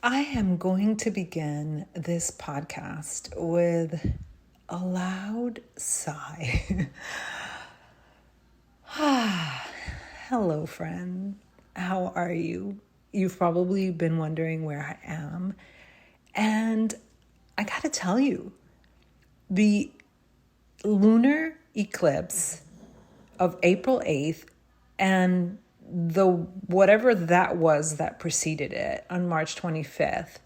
I am going to begin this podcast with a loud sigh. Hello, friend. How are you? You've probably been wondering where I am. And I gotta tell you, the lunar eclipse of April 8th and the whatever that was that preceded it on March 25th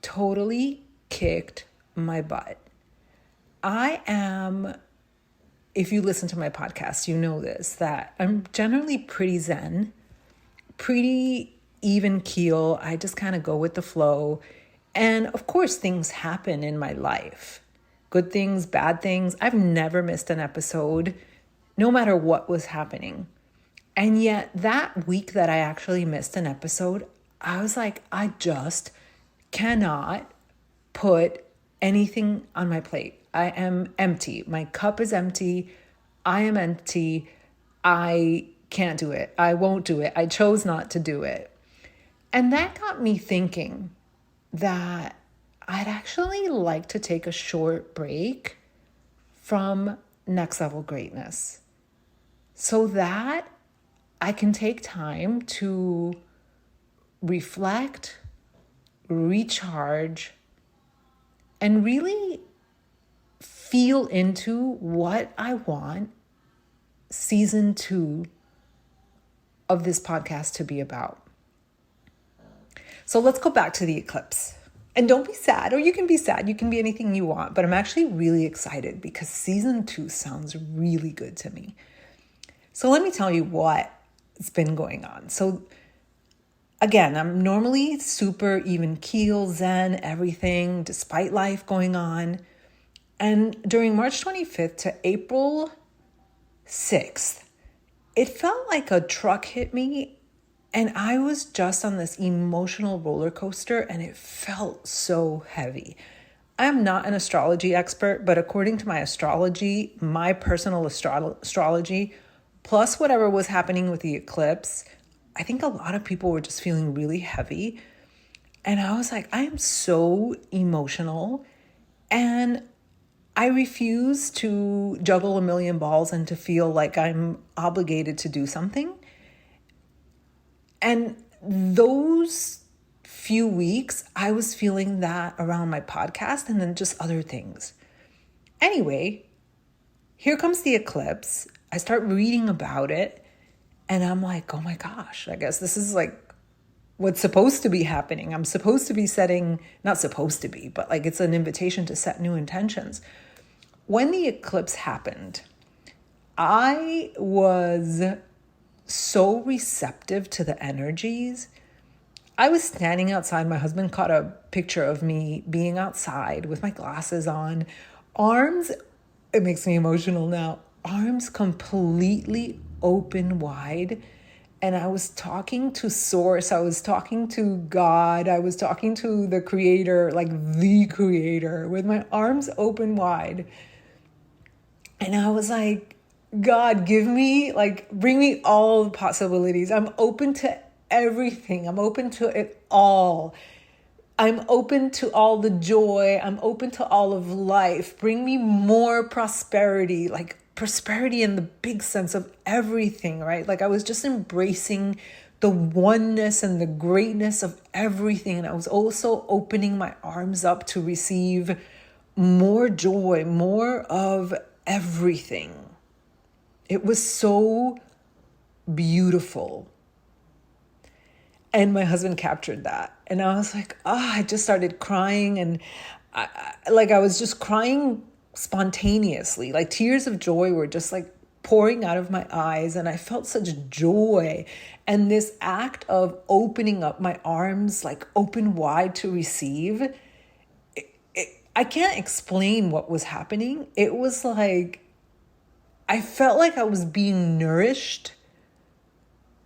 totally kicked my butt. I am, if you listen to my podcast, you know this, that I'm generally pretty zen, pretty even keel. I just kind of go with the flow. And of course, things happen in my life. Good things, bad things. I've never missed an episode, no matter what was happening. And yet that week that I actually missed an episode, I was like, I just cannot put anything on my plate. I am empty. My cup is empty. I am empty. I can't do it. I won't do it. I chose not to do it. And that got me thinking that I'd actually like to take a short break from Next Level Greatness so that I can take time to reflect, recharge, and really feel into what I want season 2 of this podcast to be about. So let's go back to the eclipse. And don't be sad, or you can be sad. You can be anything you want. But I'm actually really excited because season 2 sounds really good to me. So let me tell you what's been going on. So again, I'm normally super even keel, zen, everything, despite life going on. And during March 25th to April 6th, it felt like a truck hit me and I was just on this emotional roller coaster and it felt so heavy. I'm not an astrology expert, but according to my astrology, my personal astrology, plus whatever was happening with the eclipse, I think a lot of people were just feeling really heavy. And I was like, I am so emotional and I refuse to juggle a million balls and to feel like I'm obligated to do something. And those few weeks, I was feeling that around my podcast and then just other things. Anyway, here comes the eclipse. I start reading about it and I'm like, oh my gosh, I guess this is like what's supposed to be happening. I'm supposed to be setting, not supposed to be, but like it's an invitation to set new intentions. When the eclipse happened, I was so receptive to the energies. I was standing outside. My husband caught a picture of me being outside with my glasses on, arms, it makes me emotional now, arms completely open wide. And I was talking to Source, I was talking to God, I was talking to the Creator, like the Creator, with my arms open wide. And I was like, God, bring me all the possibilities. I'm open to everything. I'm open to it all. I'm open to all the joy. I'm open to all of life. Bring me more prosperity, like prosperity in the big sense of everything, right? Like I was just embracing the oneness and the greatness of everything. And I was also opening my arms up to receive more joy, more of everything. It was so beautiful. And my husband captured that. And I was like, I just started crying. And I was just crying spontaneously. Like tears of joy were just like pouring out of my eyes. And I felt such joy. And this act of opening up my arms, like open wide to receive, I can't explain what was happening. It was like, I felt like I was being nourished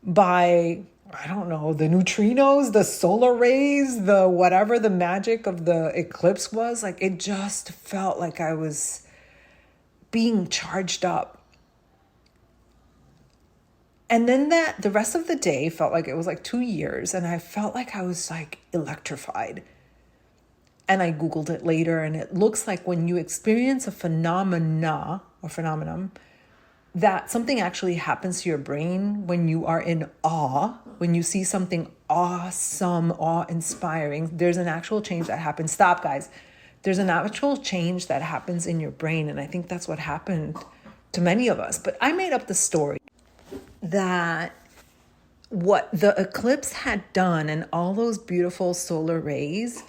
by, I don't know, the neutrinos, the solar rays, the whatever the magic of the eclipse was. Like it just felt like I was being charged up. And then the rest of the day felt like it was like 2 years, and I felt like I was like electrified. And I Googled it later, and it looks like when you experience a phenomenon, that something actually happens to your brain when you are in awe, when you see something awesome, awe-inspiring. There's an actual change that happens. Stop, guys. There's an actual change that happens in your brain, and I think that's what happened to many of us. But I made up the story that what the eclipse had done and all those beautiful solar rays,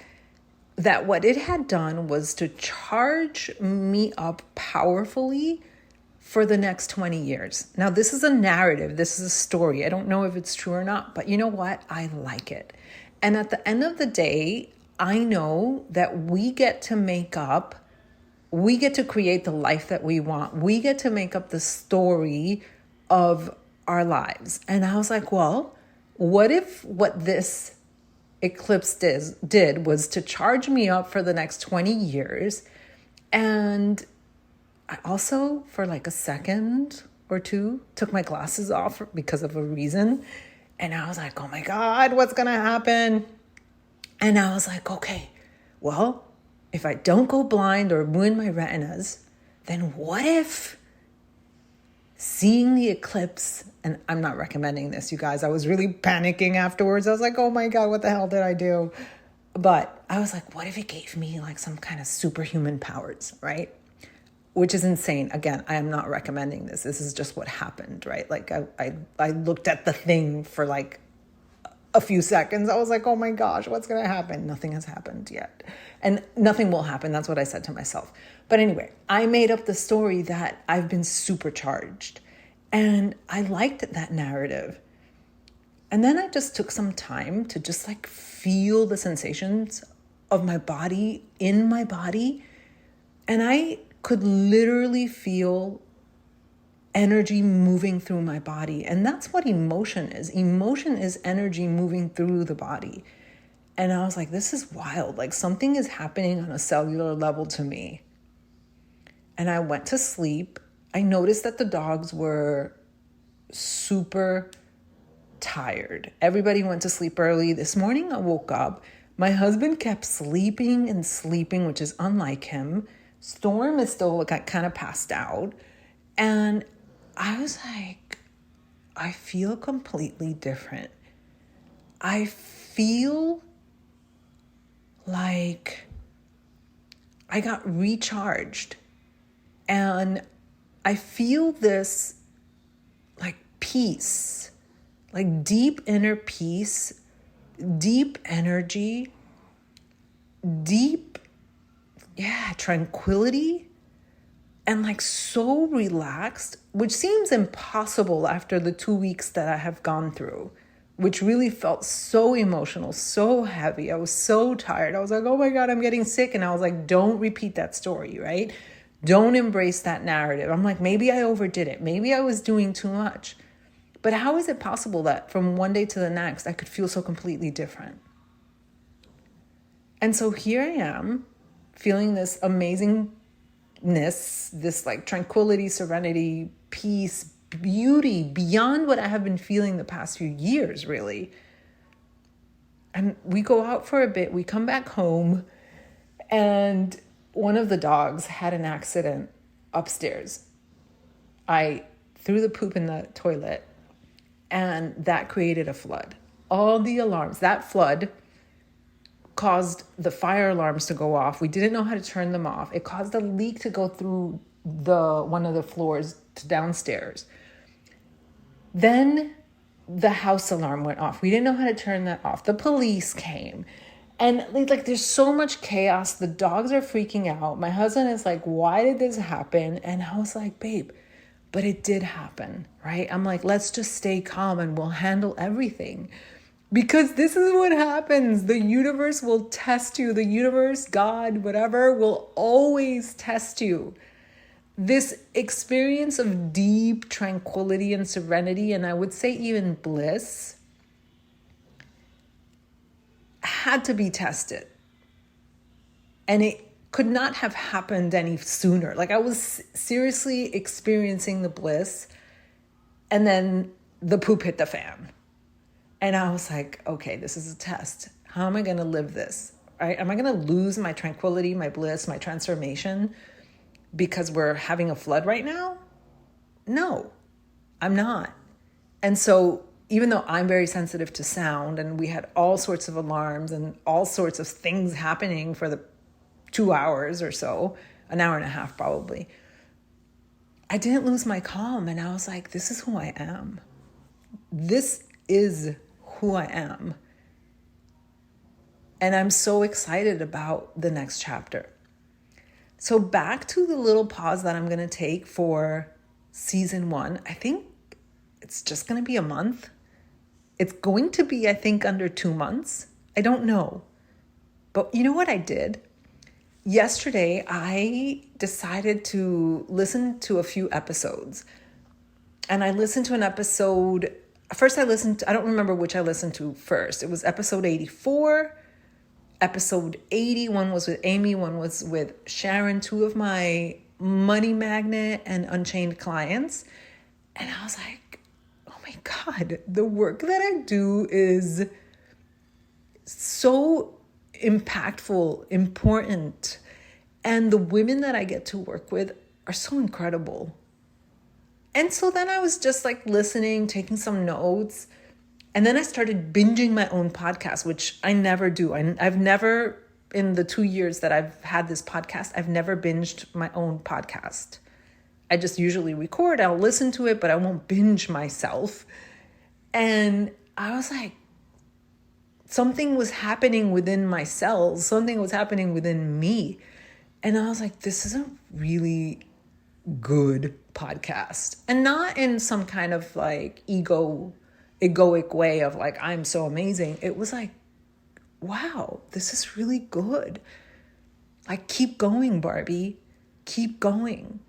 that what it had done was to charge me up powerfully for the next 20 years. Now, this is a narrative. This is a story. I don't know if it's true or not, but you know what? I like it. And at the end of the day, I know that we get to create the life that we want. We get to make up the story of our lives. And I was like, well, what if what this eclipse did was to charge me up for the next 20 years? And I also, for like a second or two, took my glasses off because of a reason. And I was like, oh my God, what's going to happen? And I was like, okay, well, if I don't go blind or ruin my retinas, then what if seeing the eclipse, and I'm not recommending this, you guys, I was really panicking afterwards. I was like, oh my God, what the hell did I do? But I was like, what if it gave me like some kind of superhuman powers, right? Which is insane. Again, I am not recommending this. This is just what happened, right? Like I looked at the thing for like a few seconds. I was like, oh my gosh, what's going to happen? Nothing has happened yet. And nothing will happen. That's what I said to myself. But anyway, I made up the story that I've been supercharged. And I liked that narrative. And then I just took some time to just like feel the sensations of my body, in my body. And I could literally feel energy moving through my body. And that's what emotion is. Emotion is energy moving through the body. And I was like, this is wild. Like something is happening on a cellular level to me. And I went to sleep. I noticed that the dogs were super tired. Everybody went to sleep early. This morning I woke up. My husband kept sleeping and sleeping, which is unlike him. Storm is still kind of passed out. And I was like, I feel completely different. I feel like I got recharged. And I feel this like peace, like deep inner peace, deep energy, deep, tranquility, and like so relaxed, which seems impossible after the 2 weeks that I have gone through, which really felt so emotional, so heavy. I was so tired. I was like, oh my God, I'm getting sick. And I was like, don't repeat that story, right? Don't embrace that narrative. I'm like, maybe I overdid it. Maybe I was doing too much. But how is it possible that from one day to the next, I could feel so completely different? And so here I am feeling this amazingness, this like tranquility, serenity, peace, beauty beyond what I have been feeling the past few years, really. And we go out for a bit, we come back home, and one of the dogs had an accident upstairs. I threw the poop in the toilet, and that created a flood. All the alarms, that flood caused the fire alarms to go off. We didn't know how to turn them off. It caused a leak to go through one of the floors to downstairs. Then the house alarm went off. We didn't know how to turn that off. The police came. And like there's so much chaos. The dogs are freaking out. My husband is like, why did this happen? And I was like, babe, but it did happen, right? I'm like, let's just stay calm and we'll handle everything. Because this is what happens. The universe will test you. The universe, God, whatever, will always test you. This experience of deep tranquility and serenity, and I would say even bliss, had to be tested. And it could not have happened any sooner. Like I was seriously experiencing the bliss. And then the poop hit the fan. And I was like, okay, this is a test. How am I going to live this? Right? Am I going to lose my tranquility, my bliss, my transformation because we're having a flood right now? No, I'm not. And so even though I'm very sensitive to sound, and we had all sorts of alarms and all sorts of things happening for the 2 hours or so, an hour and a half probably, I didn't lose my calm. And I was like, this is who I am. This is who I am. And I'm so excited about the next chapter. So back to the little pause that I'm going to take for season 1. I think it's just going to be a month. It's going to be, I think, under 2 months. I don't know. But you know what I did? Yesterday, I decided to listen to a few episodes. And I listened to an episode. First, I don't remember which I listened to first. It was episode 84, episode 80. One was with Amy, one was with Sharon, two of my Money Magnet and Unchained clients. And I was like, oh my God, the work that I do is so impactful, important. And the women that I get to work with are so incredible. And so then I was just like listening, taking some notes. And then I started binging my own podcast, which I never do. I've never, in the 2 years that I've had this podcast, I've never binged my own podcast. I just usually record, I'll listen to it, but I won't binge myself. And I was like, something was happening within my cells. Something was happening within me. And I was like, this is a really good podcast. And not in some kind of like egoic way of like, I'm so amazing. It was like, wow, this is really good. Like, keep going, Barbie. Keep going.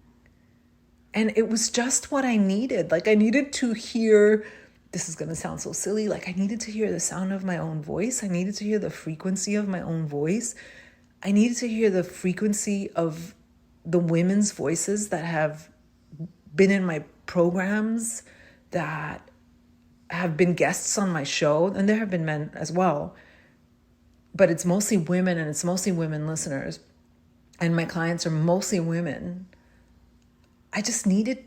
And it was just what I needed. Like, I needed to hear, this is going to sound so silly, like I needed to hear the sound of my own voice. I needed to hear the frequency of my own voice. I needed to hear the frequency of the women's voices that have been in my programs, that have been guests on my show. And there have been men as well. But it's mostly women, and it's mostly women listeners. And my clients are mostly women. I just needed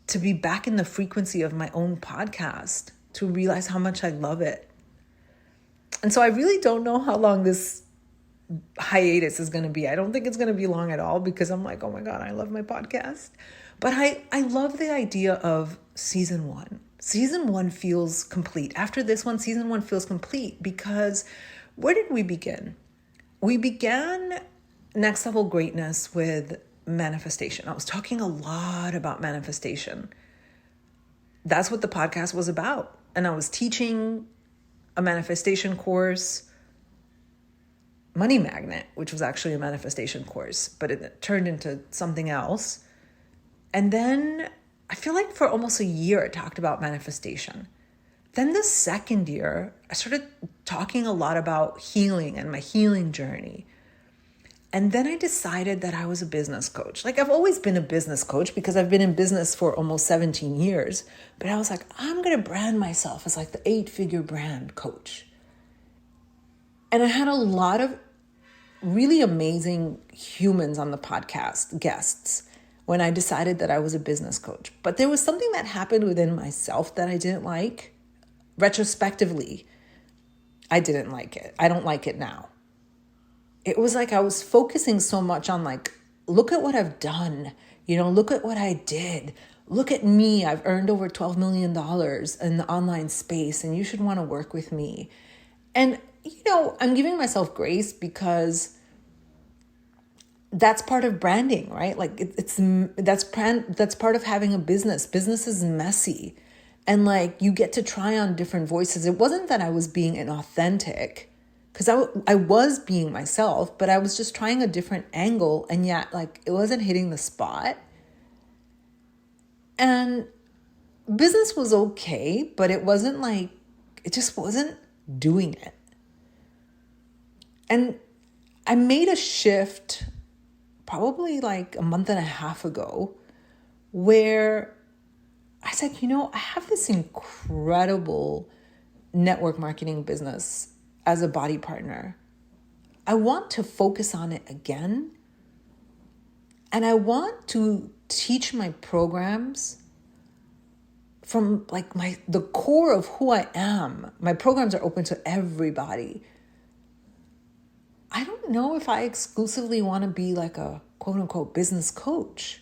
to be back in the frequency of my own podcast to realize how much I love it. And so I really don't know how long this hiatus is going to be. I don't think it's going to be long at all, because I'm like, oh my God, I love my podcast. But I love the idea of season 1. Season 1 feels complete. After this one, season 1 feels complete, because where did we begin? We began Next Level Greatness with manifestation. I was talking a lot about manifestation. That's what the podcast was about. And I was teaching a manifestation course, Money Magnet, which was actually a manifestation course, but it turned into something else. And then I feel like for almost a year, I talked about manifestation. Then the second year, I started talking a lot about healing and my healing journey. And then I decided that I was a business coach. Like, I've always been a business coach because I've been in business for almost 17 years. But I was like, I'm going to brand myself as like the 8-figure brand coach. And I had a lot of really amazing humans on the podcast, guests, when I decided that I was a business coach. But there was something that happened within myself that I didn't like. Retrospectively, I didn't like it. I don't like it now. It was like I was focusing so much on like, look at what I've done. Look at what I did. Look at me. I've earned over $12 million in the online space, and you should want to work with me. And, I'm giving myself grace because that's part of branding, right? Like that's part of having a business. Business is messy. And like, you get to try on different voices. It wasn't that I was being inauthentic, because I was being myself, but I was just trying a different angle, and yet like it wasn't hitting the spot. And business was okay, but it wasn't like, it just wasn't doing it. And I made a shift probably like a month and a half ago, where I said, I have this incredible network marketing business as a body partner. I want to focus on it again. And I want to teach my programs from like the core of who I am. My programs are open to everybody. I don't know if I exclusively want to be like a quote unquote business coach.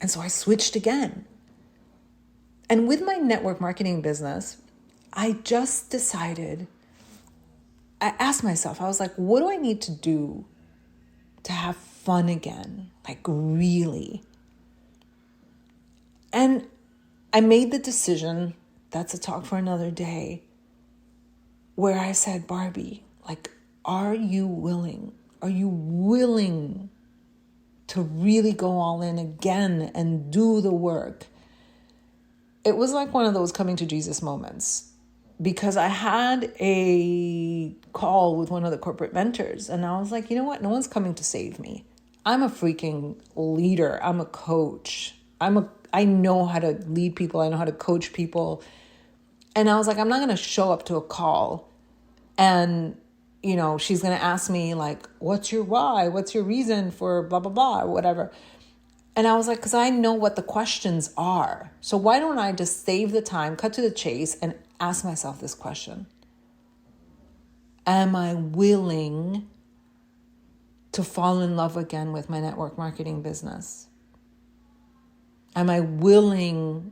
And so I switched again. And with my network marketing business, I just decided, I asked myself, I was like, what do I need to do to have fun again? Like really? And I made the decision, that's a talk for another day, where I said, Barbie, like, are you willing? Are you willing to really go all in again and do the work? It was like one of those coming to Jesus moments, because I had a call with one of the corporate mentors and I was like, you know what? No one's coming to save me. I'm a freaking leader. I'm a coach. I know how to lead people. I know how to coach people. And I was like, I'm not going to show up to a call and, she's going to ask me like, what's your why? What's your reason for blah, blah, blah, or whatever. And I was like, because I know what the questions are. So why don't I just save the time, cut to the chase, and ask myself this question? Am I willing to fall in love again with my network marketing business? Am I willing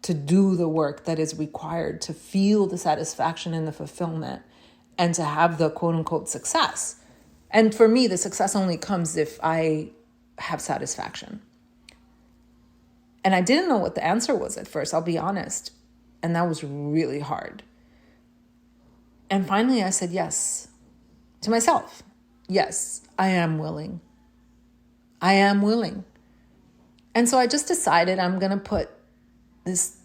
to do the work that is required to feel the satisfaction and the fulfillment and to have the quote unquote success? And for me, the success only comes if I have satisfaction. And I didn't know what the answer was at first, I'll be honest. And that was really hard. And finally I said yes to myself. Yes, I am willing. I am willing. And so I just decided I'm going to put this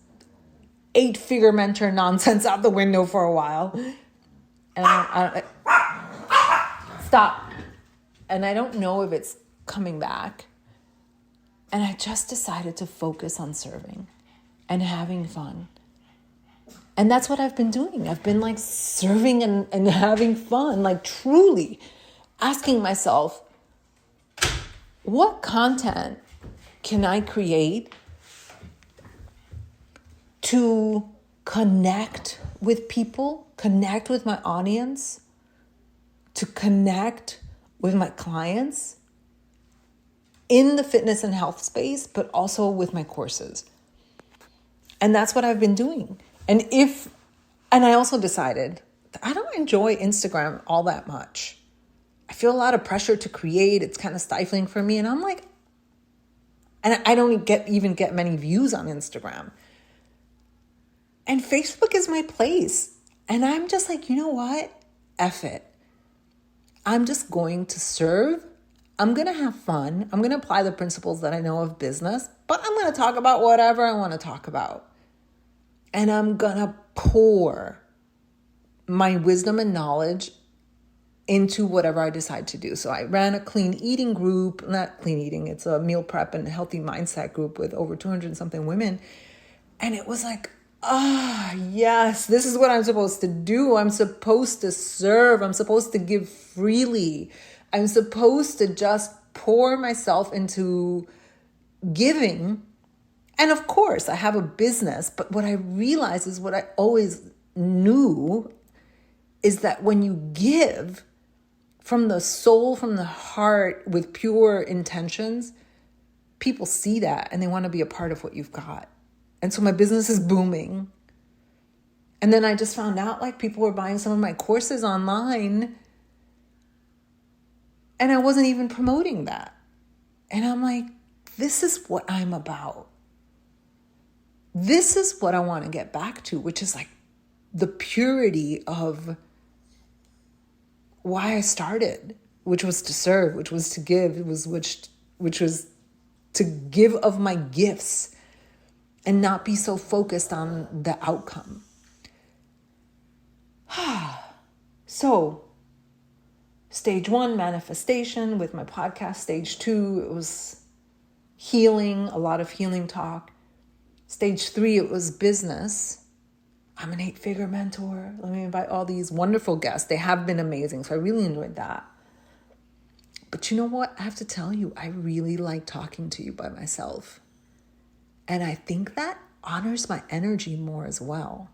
8-figure mentor nonsense out the window for a while. And I stop. And I don't know if it's coming back. And I just decided to focus on serving and having fun. And that's what I've been doing. I've been like serving and having fun, like truly asking myself, what content can I create to connect with people, connect with my audience, to connect with my clients in the fitness and health space, but also with my courses. And that's what I've been doing. And I also decided that I don't enjoy Instagram all that much. I feel a lot of pressure to create. It's kind of stifling for me. And I'm like, and I don't even get many views on Instagram. And Facebook is my place. And I'm just like, you know what? F it. I'm just going to serve. I'm going to have fun. I'm going to apply the principles that I know of business, but I'm going to talk about whatever I want to talk about. And I'm going to pour my wisdom and knowledge into whatever I decide to do. So I ran a clean eating group, not clean eating, it's a meal prep and healthy mindset group with over 200 and something women. And it was like, yes, this is what I'm supposed to do. I'm supposed to serve. I'm supposed to give freely. I'm supposed to just pour myself into giving. And of course, I have a business, but what I realize is what I always knew is that when you give from the soul, from the heart, with pure intentions, people see that and they want to be a part of what you've got. And so my business is booming. And then I just found out like people were buying some of my courses online and I wasn't even promoting that. And I'm like, this is what I'm about. This is what I want to get back to, which is like the purity of why I started, which was to serve, which was to give, which was to give of my gifts and not be so focused on the outcome. So, stage 1, manifestation with my podcast. Stage 2, it was healing, a lot of healing talk. Stage 3, it was business. I'm an 8-figure mentor. Let me invite all these wonderful guests. They have been amazing. So I really enjoyed that. But you know what? I have to tell you, I really like talking to you by myself. And I think that honors my energy more as well.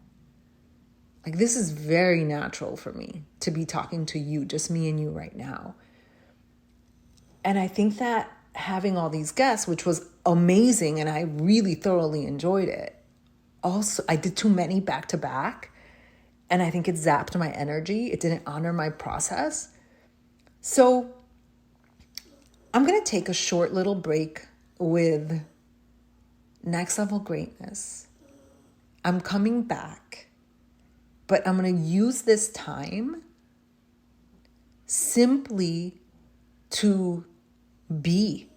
Like, this is very natural for me to be talking to you, just me and you right now. And I think that having all these guests, which was amazing, and I really thoroughly enjoyed it. Also, I did too many back to back, and I think it zapped my energy. It didn't honor my process. So I'm going to take a short little break with Next Level Greatness. I'm coming back, but I'm going to use this time simply to be.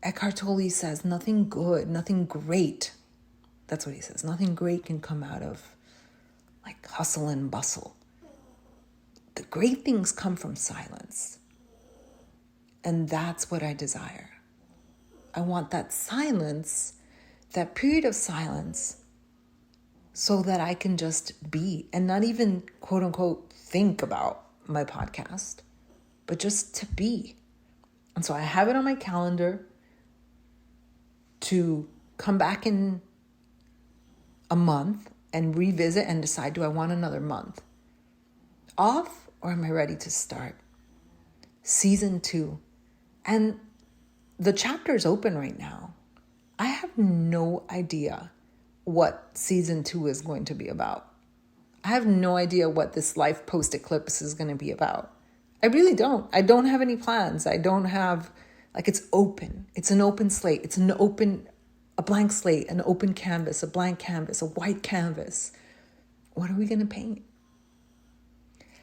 Eckhart Tolle says nothing good, nothing great. That's what he says. Nothing great can come out of like hustle and bustle. The great things come from silence. And that's what I desire. I want that silence, that period of silence, so that I can just be and not even quote unquote think about my podcast, but just to be. And so I have it on my calendar to come back in a month and revisit and decide, do I want another month off, or am I ready to start season 2? And the chapter is open right now. I have no idea what season 2 is going to be about. I have no idea what this life post-eclipse is going to be about. I really don't. I don't have any plans. I don't have, it's open. It's an open slate. It's a blank slate, an open canvas, a blank canvas, a white canvas. What are we going to paint?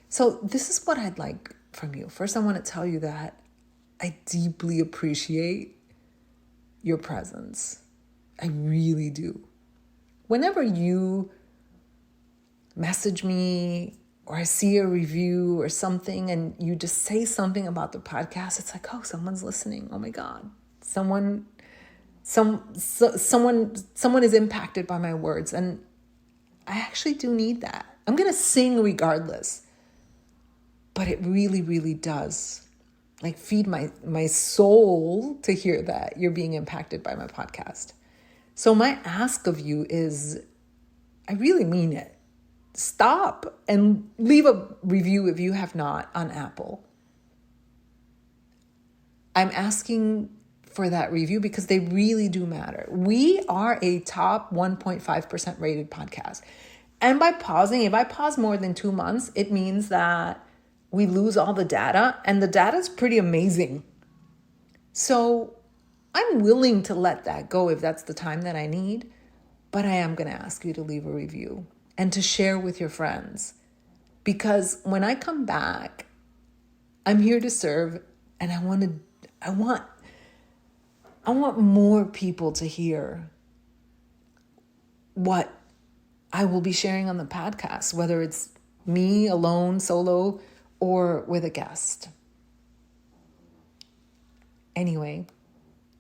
So this is what I'd like from you. First, I want to tell you that I deeply appreciate your presence. I really do. Whenever you message me or I see a review or something and you just say something about the podcast, it's like, oh, someone's listening. Oh my God. Someone is impacted by my words. And I actually do need that. I'm going to sing regardless. But it really, really does feed my soul to hear that you're being impacted by my podcast. So my ask of you is, I really mean it. Stop and leave a review if you have not on Apple. I'm asking for that review because they really do matter. We are a top 1.5% rated podcast. And by pausing, if I pause more than 2 months, it means that we lose all the data, and the data is pretty amazing. So I'm willing to let that go if that's the time that I need, but I am going to ask you to leave a review and to share with your friends, because when I come back, I'm here to serve, and I want more people to hear what I will be sharing on the podcast, whether it's me alone, solo, or with a guest. Anyway,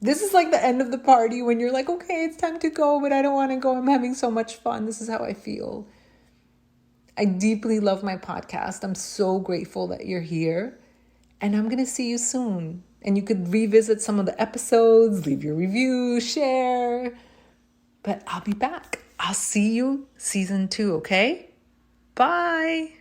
this is like the end of the party when you're like, okay, it's time to go, but I don't want to go. I'm having so much fun. This is how I feel. I deeply love my podcast. I'm so grateful that you're here, and I'm going to see you soon. And you could revisit some of the episodes, leave your review, share. But I'll be back. I'll see you season 2, okay? Bye.